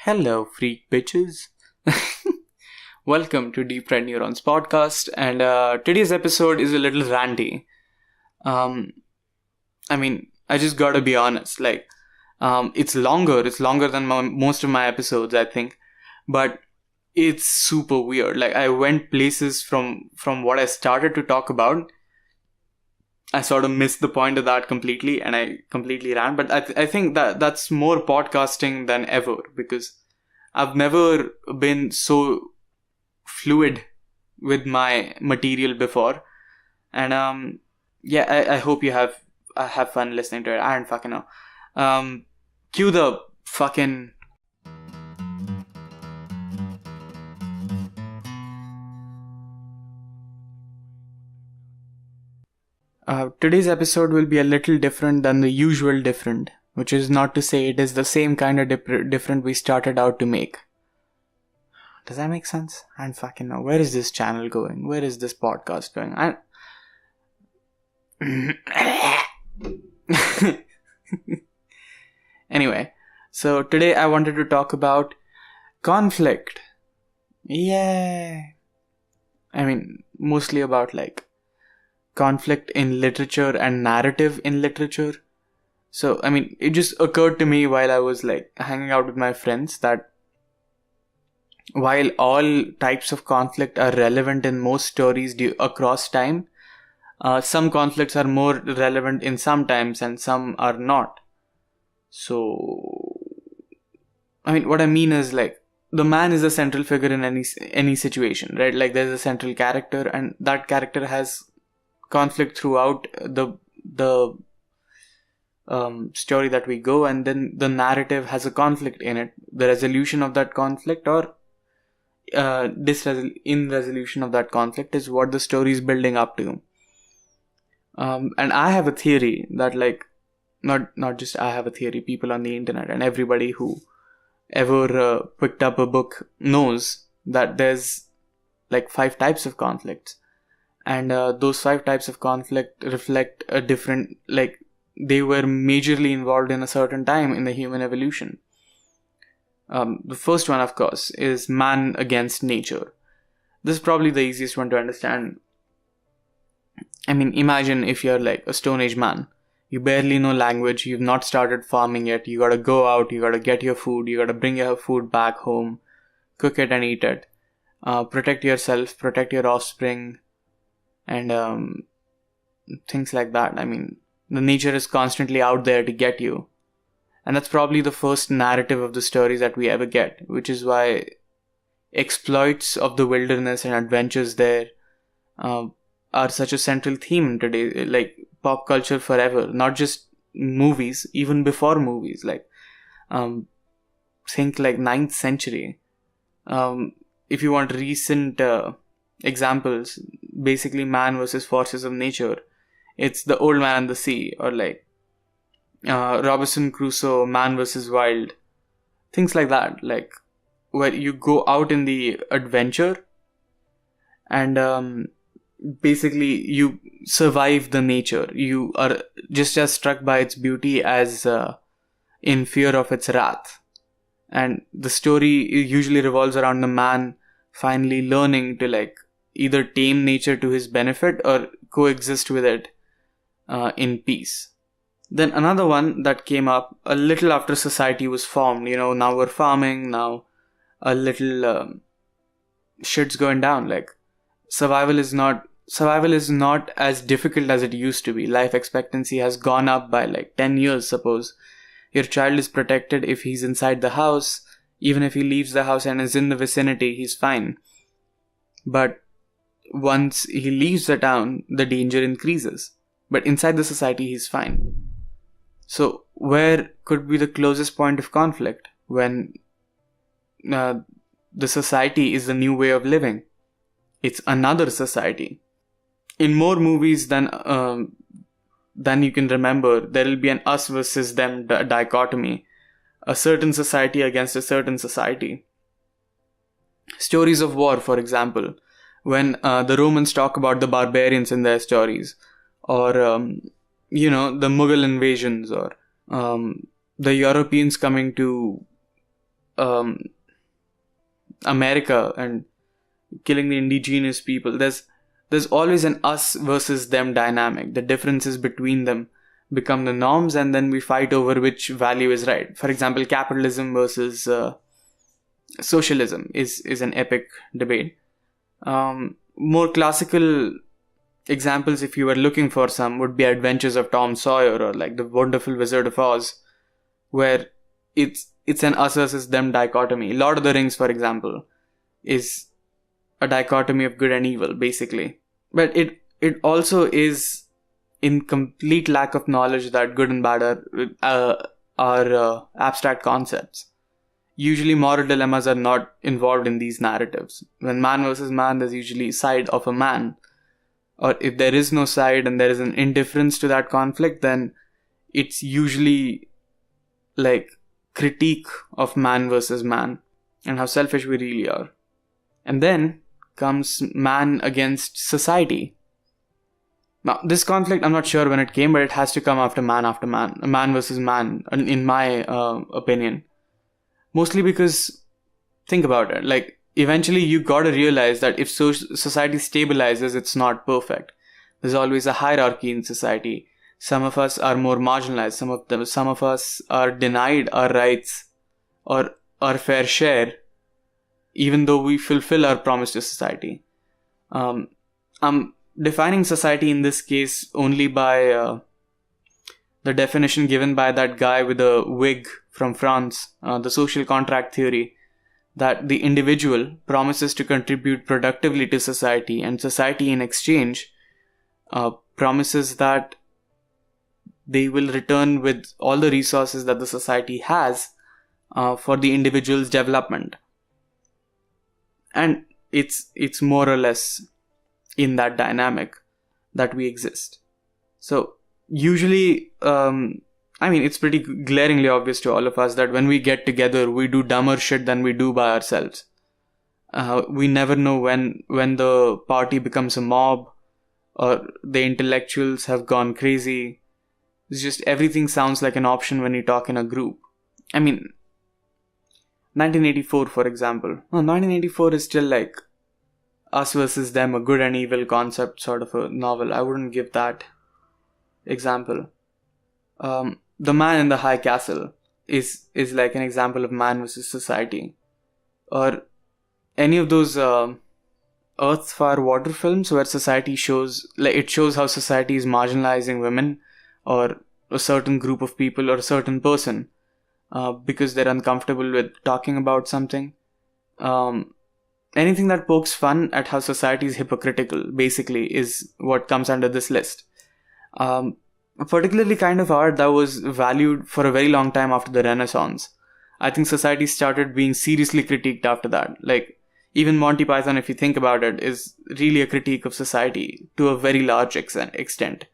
Hello, freak bitches. Welcome to Deep Fried Neurons Podcast, and today's episode is a little ranty. Um, I just gotta be honest. It's longer than most of my episodes, I think, but it's super weird. Like, I went places from what I started to talk about. I sort of missed the point of that completely, and I completely ran. But I think that's more podcasting than ever, because I've never been so fluid with my material before. And I hope you have fun listening to it. I don't fucking know. Cue the fucking. Today's episode will be a little different than the usual different, which is not to say it is the same kind of different we started out to make. Does that make sense? I don't fucking know. Where is this channel going? Where is this podcast going? Anyway, so today I wanted to talk about conflict. Yay! Mostly about conflict in literature and narrative in literature. So, it just occurred to me while I was hanging out with my friends that while all types of conflict are relevant in most stories across time, some conflicts are more relevant in some times and some are not. So, what I mean is the man is a central figure in any situation, right? There's a central character, and that character has conflict throughout the story that we go, and then the narrative has a conflict in it. The resolution of that conflict or resolution of that conflict is what the story is building up to. And I have a theory that not just I have a theory, people on the internet and everybody who ever picked up a book knows that there's 5 types of conflicts. And those 5 types of conflict reflect a different, they were majorly involved in a certain time in the human evolution. The first one, of course, is man against nature. This is probably the easiest one to understand. Imagine if you're a Stone Age man. You barely know language, you've not started farming yet, you gotta go out, you gotta get your food, you gotta bring your food back home, cook it and eat it, protect yourself, protect your offspring, and things like that. The nature is constantly out there to get you. And that's probably the first narrative of the stories that we ever get, which is why exploits of the wilderness and adventures there are such a central theme today, pop culture forever, not just movies, even before movies, think 9th century. If you want recent examples, basically man versus forces of nature, it's the Old Man and the Sea, or Robinson Crusoe, Man versus Wild, things like that, where you go out in the adventure and basically you survive the nature. You are just as struck by its beauty as in fear of its wrath. And the story usually revolves around the man finally learning to either tame nature to his benefit or coexist with it in peace. Then another one that came up a little after society was formed. Now we're farming, now a little shit's going down. Survival is not as difficult as it used to be. Life expectancy has gone up by 10 years, suppose. Your child is protected if he's inside the house. Even if he leaves the house and is in the vicinity, he's fine. But once he leaves the town, the danger increases. But inside the society, he's fine. So where could be the closest point of conflict when the society is the new way of living? It's another society. In more movies than you can remember, there will be an us versus them dichotomy. A certain society against a certain society. Stories of war, for example, when the Romans talk about the barbarians in their stories, or the Mughal invasions, or the Europeans coming to America and killing the indigenous people, there's always an us versus them dynamic. The differences between them become the norms, and then we fight over which value is right. For example, capitalism versus socialism is an epic debate. More classical examples, if you were looking for some, would be Adventures of Tom Sawyer or like The Wonderful Wizard of Oz, where it's an us versus them dichotomy. Lord of the Rings, for example, is a dichotomy of good and evil, basically. But it also is in complete lack of knowledge that good and bad are abstract concepts. Usually moral dilemmas are not involved in these narratives. When man versus man, there's usually side of a man. Or if there is no side and there is an indifference to that conflict, then it's usually like critique of man versus man and how selfish we really are. And then comes man against society. Now, this conflict, I'm not sure when it came, but it has to come after man versus man, in my opinion. Mostly because, think about it, like, eventually you gotta realize that if society stabilizes, it's not perfect. There's always a hierarchy in society. Some of us are more marginalized. Some of us are denied our rights or our fair share, even though we fulfill our promise to society. I'm defining society in this case only by the definition given by that guy with a wig from France, the social contract theory, that the individual promises to contribute productively to society, and society in exchange promises that they will return with all the resources that the society has for the individual's development. And it's more or less in that dynamic that we exist. So usually, it's pretty glaringly obvious to all of us that when we get together, we do dumber shit than we do by ourselves. We never know when the party becomes a mob or the intellectuals have gone crazy. It's just everything sounds like an option when you talk in a group. 1984, for example. No, 1984 is still like us versus them, a good and evil concept sort of a novel. I wouldn't give that example. The Man in the High Castle is like an example of man versus society. Or any of those Earth, Fire, Water films where society shows how society is marginalizing women or a certain group of people or a certain person because they're uncomfortable with talking about something. Anything that pokes fun at how society is hypocritical, basically, is what comes under this list. A particularly kind of art that was valued for a very long time after the Renaissance. I think society started being seriously critiqued after that. Like, even Monty Python, if you think about it, is really a critique of society to a very large extent.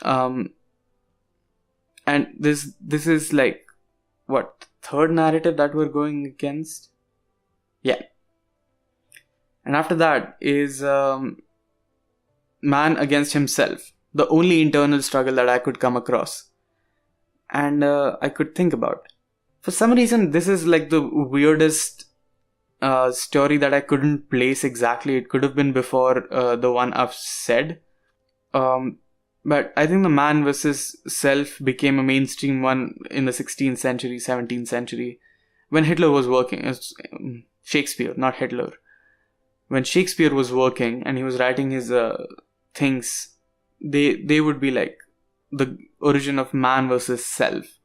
And this is like, what, third narrative that we're going against? Yeah. And after that is man against himself. The only internal struggle that I could come across. And I could think about. For some reason, this is like the weirdest story that I couldn't place exactly. It could have been before the one I've said. But I think the man versus self became a mainstream one in the 16th century, 17th century. When Hitler was working. Shakespeare, not Hitler. When Shakespeare was working and he was writing his things, they would be like the origin of man versus self.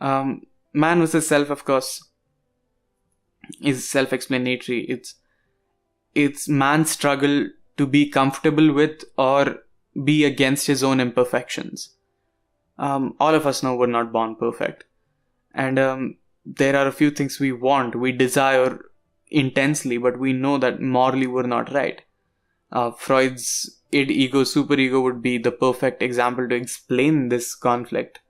Man versus self, of course, is self-explanatory. It's man's struggle to be comfortable with or be against his own imperfections. All of us know we're not born perfect. And there are a few things we desire intensely, but we know that morally we're not right. Freud's id, ego, superego would be the perfect example to explain this conflict.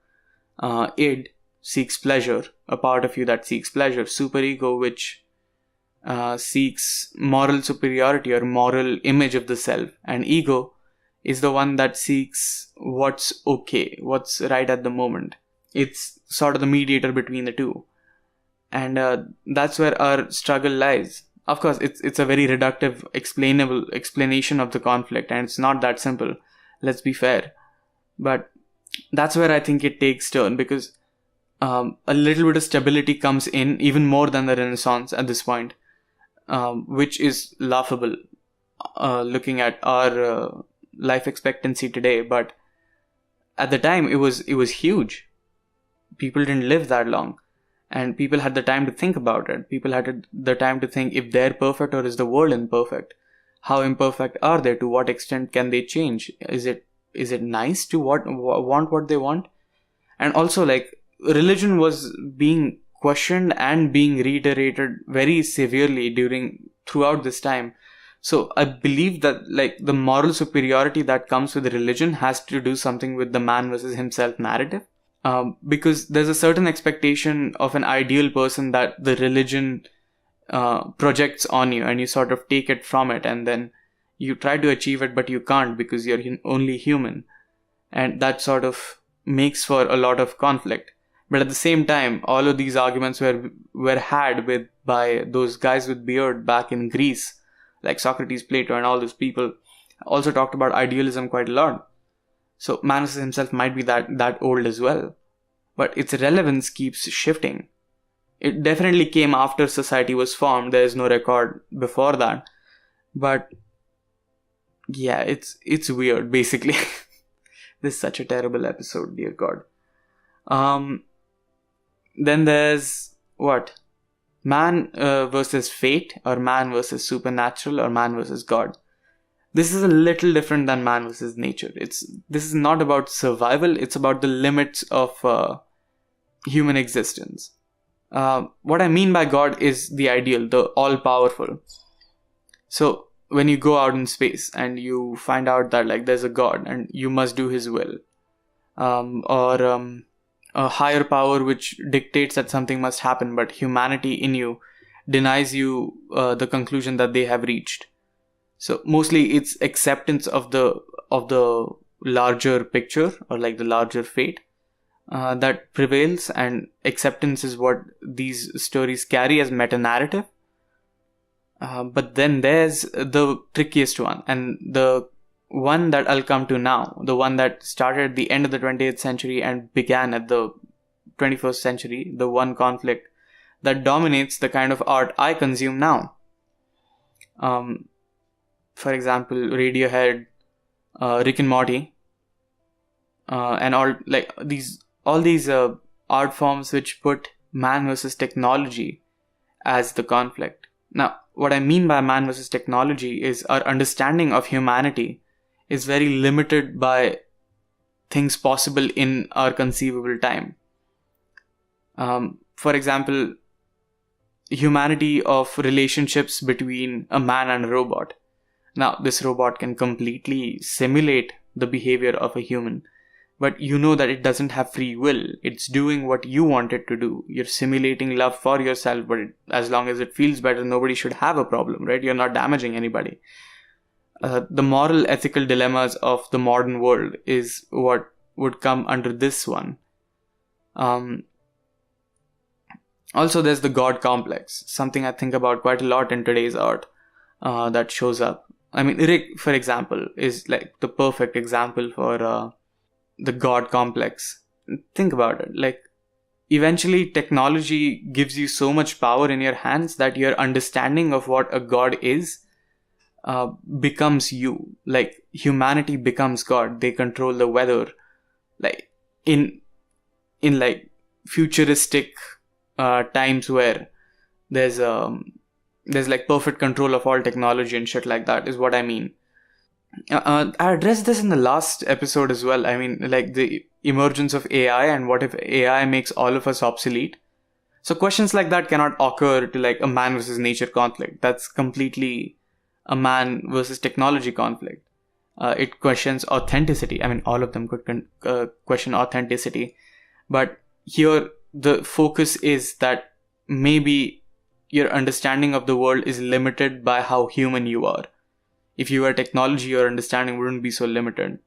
Id seeks pleasure, a part of you that seeks pleasure. Superego, which seeks moral superiority or moral image of the self. And ego is the one that seeks what's okay, what's right at the moment. It's sort of the mediator between the two. And that's where our struggle lies. Of course, it's a very reductive, explainable explanation of the conflict, and it's not that simple. Let's be fair. But that's where I think it takes turn, because a little bit of stability comes in, even more than the Renaissance at this point, which is laughable looking at our life expectancy today. But at the time, it was huge. People didn't live that long. And people had the time to think about it. People had the time to think if they're perfect or is the world imperfect. How imperfect are they? To what extent can they change? Is it nice to want what they want? And also, like, religion was being questioned and being reiterated very severely throughout this time. So I believe that, like, the moral superiority that comes with religion has to do something with the man versus himself narrative. Because there's a certain expectation of an ideal person that the religion projects on you, and you sort of take it from it, and then you try to achieve it, but you can't because you're only human. And that sort of makes for a lot of conflict. But at the same time, all of these arguments were had by those guys with beard back in Greece, like Socrates, Plato, and all those people also talked about idealism quite a lot. So man versus himself might be that old as well. But its relevance keeps shifting. It definitely came after society was formed. There is no record before that. But yeah, it's weird, basically. This is such a terrible episode, dear God. Then there's what? Man versus fate, or man versus supernatural, or man versus God. This is a little different than man versus nature. This is not about survival. It's about the limits of human existence. What I mean by God is the ideal, the all-powerful. So when you go out in space and you find out that, like, there's a God and you must do his will, or a higher power which dictates that something must happen, but humanity in you denies you the conclusion that they have reached. So mostly it's acceptance of the larger picture, or like the larger fate, that prevails, and acceptance is what these stories carry as meta-narrative. But then there's the trickiest one, and the one that I'll come to now, the one that started at the end of the 20th century and began at the 21st century, the one conflict that dominates the kind of art I consume now. For example, Radiohead, Rick and Morty, and all these art forms which put man versus technology as the conflict. Now, what I mean by man versus technology is our understanding of humanity is very limited by things possible in our conceivable time. For example, humanity of relationships between a man and a robot. Now, this robot can completely simulate the behavior of a human, but you know that it doesn't have free will. It's doing what you want it to do. You're simulating love for yourself, but as long as it feels better, nobody should have a problem, right? You're not damaging anybody. The moral, ethical dilemmas of the modern world is what would come under this one. Also, there's the God complex, something I think about quite a lot in today's art that shows up. I mean, Rick, for example, is like the perfect example for the God complex. Think about it. Like, eventually technology gives you so much power in your hands that your understanding of what a God is becomes you. Like, humanity becomes God. They control the weather. Like, in like futuristic times where there's like perfect control of all technology and shit like that is what I mean. I addressed this in the last episode as well. I mean, like the emergence of AI, and what if AI makes all of us obsolete? So questions like that cannot occur to like a man versus nature conflict. That's completely a man versus technology conflict. It questions authenticity. I mean, all of them could question authenticity. But here, the focus is that maybe your understanding of the world is limited by how human you are. If you were technology, your understanding wouldn't be so limited.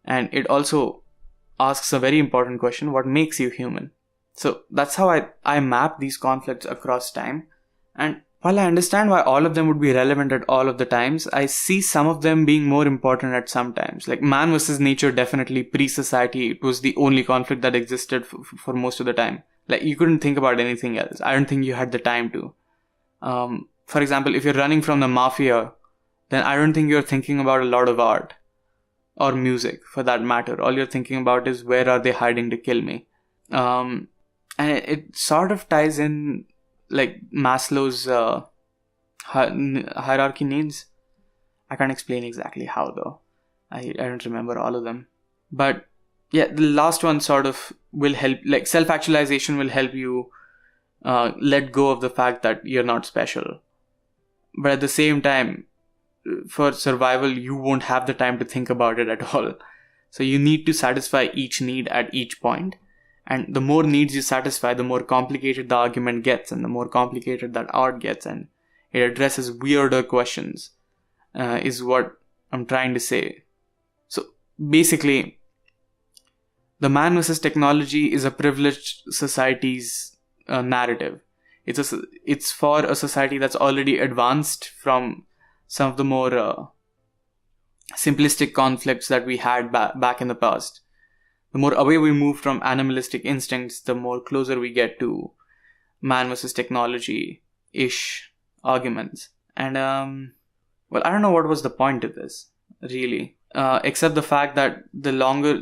And it also asks a very important question: what makes you human? So that's how I map these conflicts across time. And while I understand why all of them would be relevant at all of the times, I see some of them being more important at some times. Like man versus nature, definitely pre-society, it was the only conflict that existed for most of the time. Like you couldn't think about anything else. I don't think you had the time to. For example, if you're running from the mafia, then I don't think you're thinking about a lot of art or music for that matter. All you're thinking about is where are they hiding to kill me. And it sort of ties in like Maslow's hierarchy needs. I can't explain exactly how though. I don't remember all of them. But yeah, the last one sort of will help, like self-actualization will help you let go of the fact that you're not special. But at the same time, for survival, you won't have the time to think about it at all. So you need to satisfy each need at each point. And the more needs you satisfy, the more complicated the argument gets, and the more complicated that art gets, and it addresses weirder questions, is what I'm trying to say. So basically, the man versus technology is a privileged society's narrative. It's for a society that's already advanced from some of the more simplistic conflicts that we had back in the past. The more away we move from animalistic instincts, the more closer we get to man versus technology-ish arguments. And, well, I don't know what was the point of this, really. Except the fact that the longer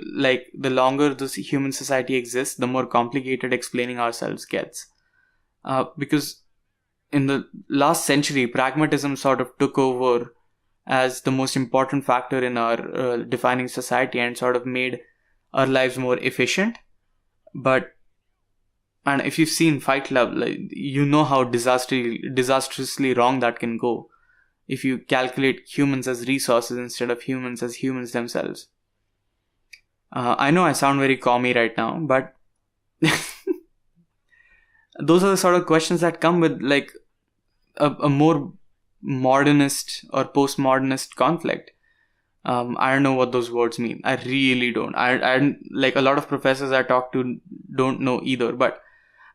this human society exists, the more complicated explaining ourselves gets. Because in the last century, pragmatism sort of took over as the most important factor in our defining society and sort of made our lives more efficient. And if you've seen Fight Club, like, you know how disastrously wrong that can go if you calculate humans as resources instead of humans as humans themselves. I know I sound very commie right now, but those are the sort of questions that come with like a more modernist or post-modernist conflict. I don't know what those words mean. I really don't. I like a lot of professors I talk to don't know either. But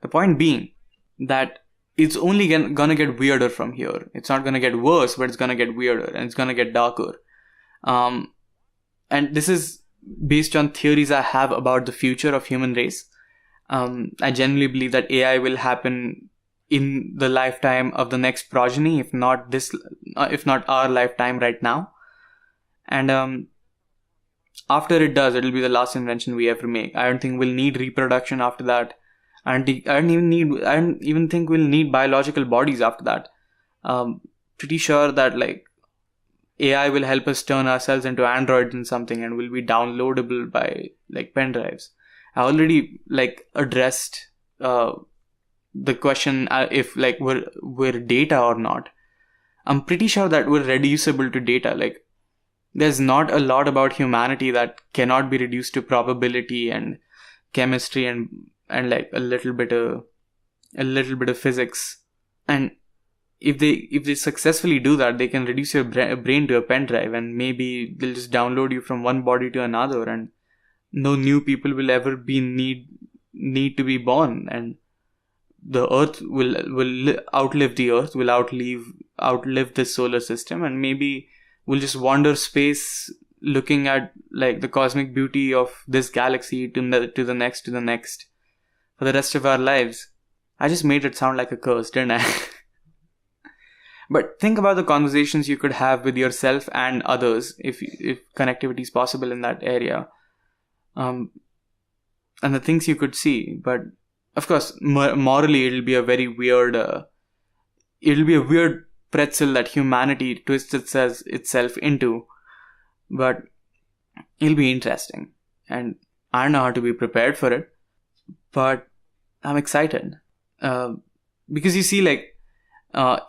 the point being that it's only gonna get weirder from here. It's not gonna get worse, but it's gonna get weirder and it's gonna get darker. And this is based on theories I have about the future of human race. I genuinely believe that AI will happen in the lifetime of the next progeny, if not our lifetime right now. And after it does, it'll be the last invention we ever make. I don't think we'll need reproduction after that. I don't even think we'll need biological bodies after that. Pretty sure that like AI will help us turn ourselves into androids and something, and will be downloadable by like pen drives. I already like addressed the question if like we're data or not. I'm pretty sure that we're reducible to data. Like there's not a lot about humanity that cannot be reduced to probability and chemistry and like a little bit of physics. And if they successfully do that, they can reduce your brain to a pen drive, and maybe they'll just download you from one body to another, and no new people will ever be need to be born, and the earth will outlive the earth, will outlive this solar system, and maybe we'll just wander space looking at like the cosmic beauty of this galaxy to the next for the rest of our lives. I just made it sound like a curse, didn't I? But think about the conversations you could have with yourself and others if connectivity is possible in that area, and the things you could see. But of course, morally, it'll be a very weird. It'll be a weird pretzel that humanity twists itself into, but it'll be interesting, and I don't know how to be prepared for it, but I'm excited because you see, like no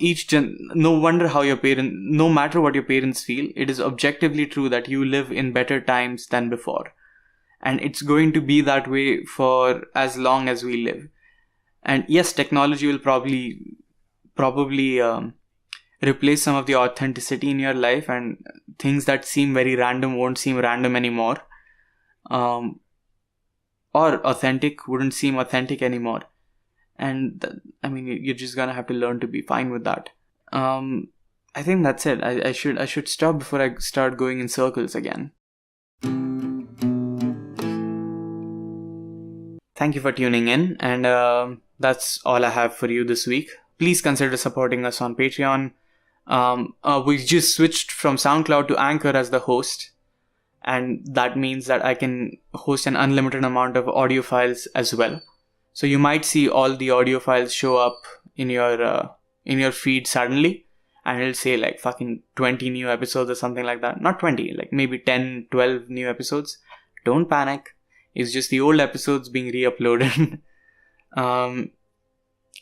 matter what your parents feel, it is objectively true that you live in better times than before, and it's going to be that way for as long as we live. And yes, technology will probably replace some of the authenticity in your life, and things that seem very random won't seem random anymore. or authentic wouldn't seem authentic anymore. And you're just gonna have to learn to be fine with that. I think that's it. I should stop before I start going in circles again. Thank you for tuning in, and that's all I have for you this week. Please consider supporting us on Patreon. We just switched from SoundCloud to Anchor as the host, and that means that I can host an unlimited amount of audio files as well. So you might see all the audio files show up in your feed suddenly, and it'll say like fucking 20 new episodes or something like that. Not 20, like maybe 10, 12 new episodes. Don't panic. It's just the old episodes being re-uploaded. And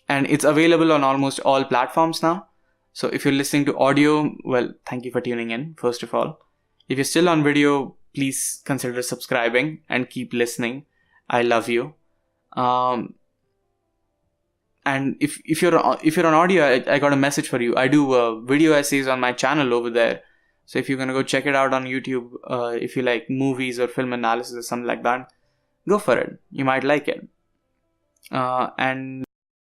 it's available on almost all platforms now. So if you're listening to audio, well, thank you for tuning in, first of all. If you're still on video, please consider subscribing and keep listening. I love you. And if you're on audio, I got a message for you. I do video essays on my channel over there. So if you're gonna go check it out on YouTube, if you like movies or film analysis or something like that, go for it. You might like it. And